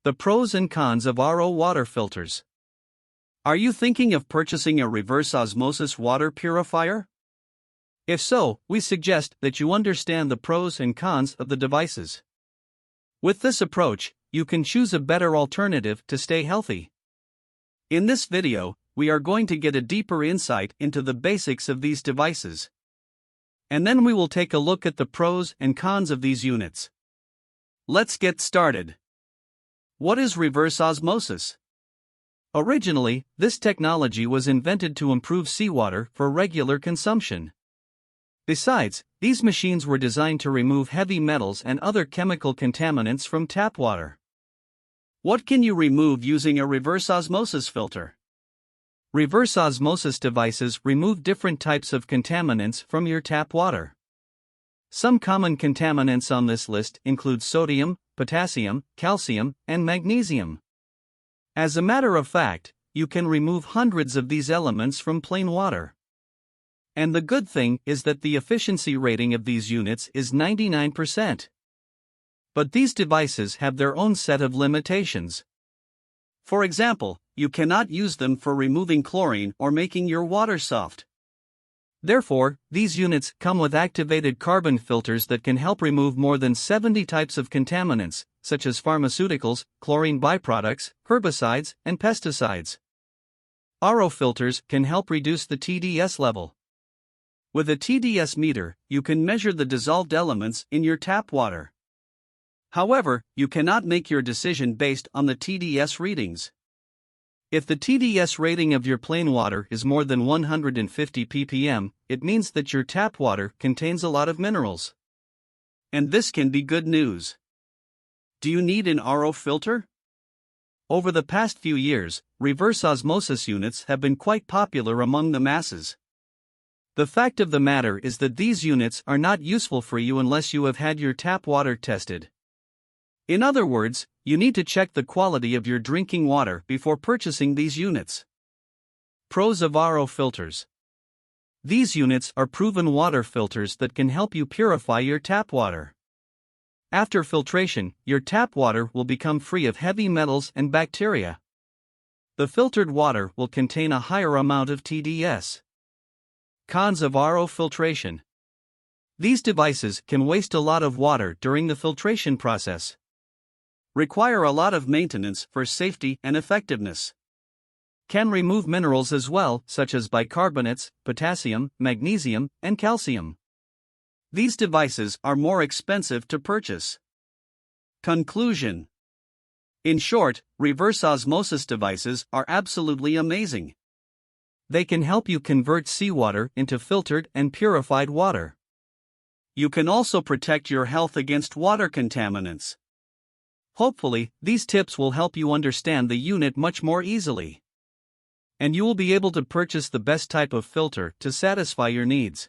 The pros and cons of RO water filters. Are you thinking of purchasing a reverse osmosis water purifier? If so, we suggest that you understand the pros and cons of the devices. With this approach, you can choose a better alternative to stay healthy. In this video, we are going to get a deeper insight into the basics of these devices. And then we will take a look at the pros and cons of these units. Let's get started. What is reverse osmosis? Originally, this technology was invented to improve seawater for regular consumption. Besides, these machines were designed to remove heavy metals and other chemical contaminants from tap water. What can you remove using a reverse osmosis filter? Reverse osmosis devices remove different types of contaminants from your tap water. Some common contaminants on this list include sodium, potassium, calcium, and magnesium. As a matter of fact, you can remove hundreds of these elements from plain water. And the good thing is that the efficiency rating of these units is 99%. But these devices have their own set of limitations. For example, you cannot use them for removing chlorine or making your water soft. Therefore, these units come with activated carbon filters that can help remove more than 70 types of contaminants, such as pharmaceuticals, chlorine byproducts, herbicides, and pesticides. RO filters can help reduce the TDS level. With a TDS meter, you can measure the dissolved elements in your tap water. However, you cannot make your decision based on the TDS readings. If the TDS rating of your plain water is more than 150 ppm, it means that your tap water contains a lot of minerals. And this can be good news. Do you need an RO filter? Over the past few years, reverse osmosis units have been quite popular among the masses. The fact of the matter is that these units are not useful for you unless you have had your tap water tested. In other words, you need to check the quality of your drinking water before purchasing these units. Pros of RO filters. These units are proven water filters that can help you purify your tap water. After filtration, your tap water will become free of heavy metals and bacteria. The filtered water will contain a higher amount of TDS. Cons of RO filtration. These devices can waste a lot of water during the filtration process. Require a lot of maintenance for safety and effectiveness. Can remove minerals as well, such as bicarbonates, potassium, magnesium, and calcium. These devices are more expensive to purchase. Conclusion. In short, reverse osmosis devices are absolutely amazing. They can help you convert seawater into filtered and purified water. You can also protect your health against water contaminants. Hopefully, these tips will help you understand the unit much more easily. And you will be able to purchase the best type of filter to satisfy your needs.